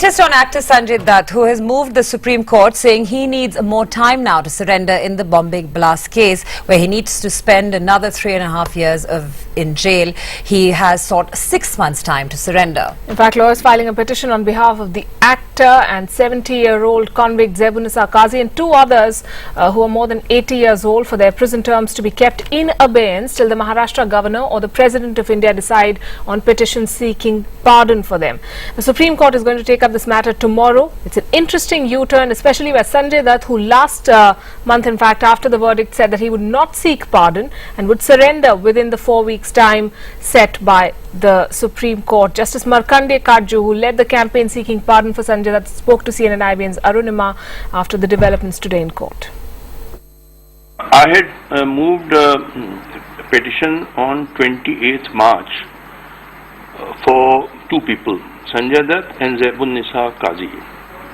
Latest on actor Sanjay Dutt, who has moved the Supreme Court, saying he needs more time now to surrender in the Bombay blast case, where he needs to spend another 3.5 years in jail. He has sought 6 months' time to surrender. In fact, lawyers filing a petition on behalf of the actor and 70-year-old convict Zebunissa Qazi and 2 others who are more than 80 years old for their prison terms to be kept in abeyance till the Maharashtra governor or the President of India decide on petitions seeking pardon for them. The Supreme Court is going to take up this matter tomorrow. It's an interesting U-turn, especially where Sanjay Dutt, who last month, in fact, after the verdict, said that he would not seek pardon and would surrender within the 4 weeks' time set by the Supreme Court. Justice Markandeya Katju, who led the campaign seeking pardon for Sanjay Dutt, spoke to CNN-IBN's Arunima after the developments today in court. I had moved a petition on 28th March for 2 people, Sanjay Dutt and Zebunissa Qazi.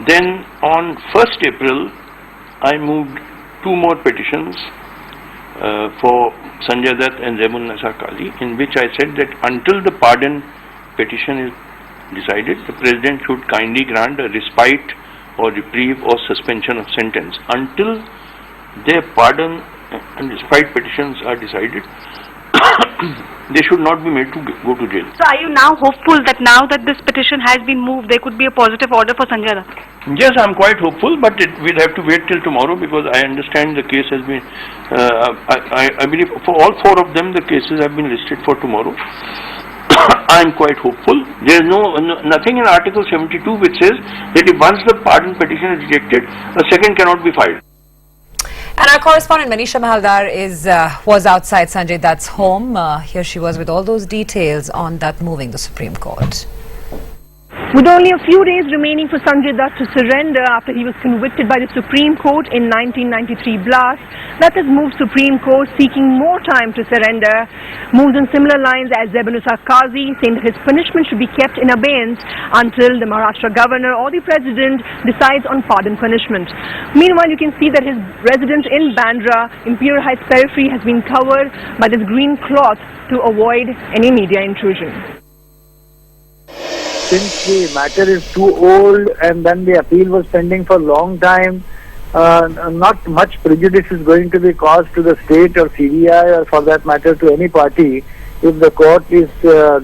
Then on 1st April, I moved 2 more petitions for Sanjay Dutt and Zebunissa Qazi, in which I said that until the pardon petition is decided, the President should kindly grant a respite or reprieve or suspension of sentence. Until their pardon and respite petitions are decided, they should not be made to go to jail. So are you now hopeful that now that this petition has been moved, there could be a positive order for Sanjay Dutt? Yes, I am quite hopeful, but we'll have to wait till tomorrow, because I understand the case has been, I believe for all 4 of them the cases have been listed for tomorrow. I am quite hopeful. There is nothing in Article 72 which says that if once the pardon petition is rejected, a second cannot be filed. And our correspondent Manisha Mahaldar was outside Sanjay Dutt's home. Here she was with all those details on Dutt moving the Supreme Court. With only a few days remaining for Sanjay Dutt to surrender after he was convicted by the Supreme Court in 1993 blast, Dutt has moved Supreme Court seeking more time to surrender, moves in similar lines as Zebunissa Qazi, saying that his punishment should be kept in abeyance until the Maharashtra governor or the President decides on pardon punishment. Meanwhile, you can see that his residence in Bandra, Imperial Heights Periphery, has been covered by this green cloth to avoid any media intrusion. Since the matter is too old and then the appeal was pending for a long time, not much prejudice is going to be caused to the state or CBI or for that matter to any party if the court is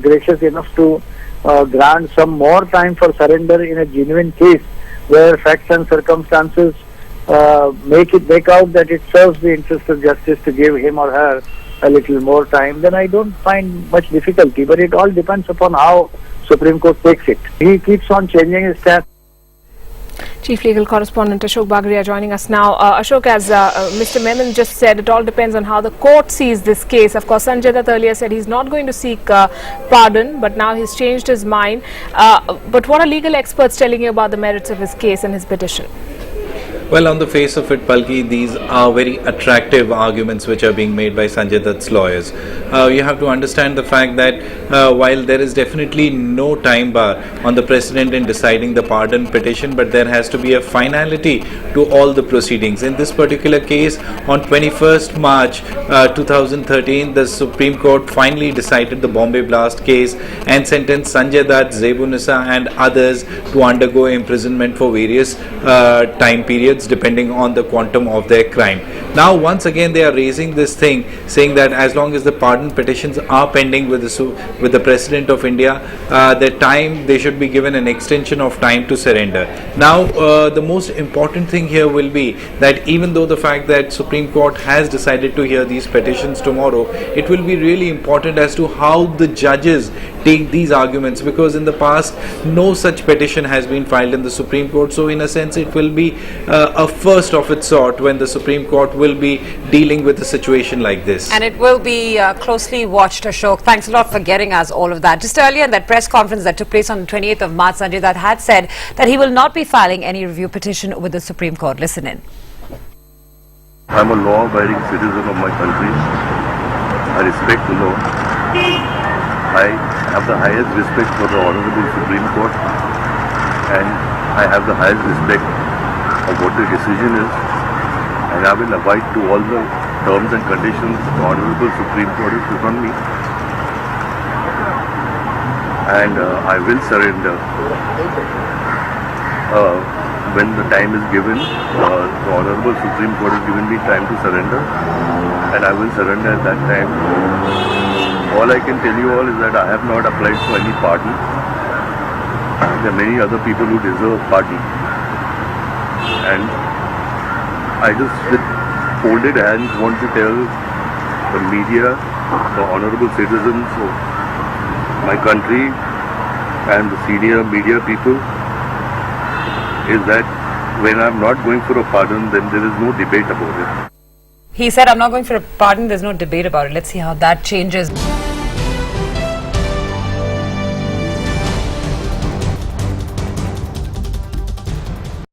gracious enough to grant some more time for surrender in a genuine case where facts and circumstances make out that it serves the interest of justice to give him or her a little more time. Then I don't find much difficulty, but it all depends upon how Supreme Court takes it. He keeps on changing his stance. Chief Legal Correspondent Ashok Bagaria joining us now. Ashok, as Mr. Memon just said, it all depends on how the court sees this case. Of course, Sanjay Dutt earlier said he's not going to seek pardon, but now he's changed his mind. But what are legal experts telling you about the merits of his case and his petition? Well, on the face of it, Palki, these are very attractive arguments which are being made by Sanjay Dutt's lawyers. You have to understand the fact that while there is definitely no time bar on the President in deciding the pardon petition, but there has to be a finality to all the proceedings. In this particular case, on 21st March 2013, the Supreme Court finally decided the Bombay blast case and sentenced Sanjay Dutt, Zebunissa and others to undergo imprisonment for various time periods depending on the quantum of their crime. Now once again they are raising this thing, saying that as long as the pardon petitions are pending with the President of India, they should be given an extension of time to surrender. Now the most important thing here will be that even though the fact that Supreme Court has decided to hear these petitions tomorrow, it will be really important as to how the judges take these arguments, because in the past no such petition has been filed in the Supreme Court. So in a sense it will be a first of its sort when the Supreme Court will be dealing with a situation like this. And it will be closely watched, Ashok. Thanks a lot for getting us all of that. Just earlier in that press conference that took place on the 28th of March, Sanjay Dutt had said that he will not be filing any review petition with the Supreme Court. Listen in. I'm a law-abiding citizen of my country. I respect the law. I have the highest respect for the Honorable Supreme Court, and I have the highest respect of what the decision is, and I will abide to all the terms and conditions the Honorable Supreme Court has put on me, and I will surrender when the time is given, the Honorable Supreme Court has given me time to surrender, and I will surrender at that time. All I can tell you all is that I have not applied for any pardon. There are many other people who deserve pardon, and I just with folded hands want to tell the media, the honorable citizens of my country and the senior media people is that when I'm not going for a pardon, then there is no debate about it. He said, I'm not going for a pardon, there's no debate about it. Let's see how that changes.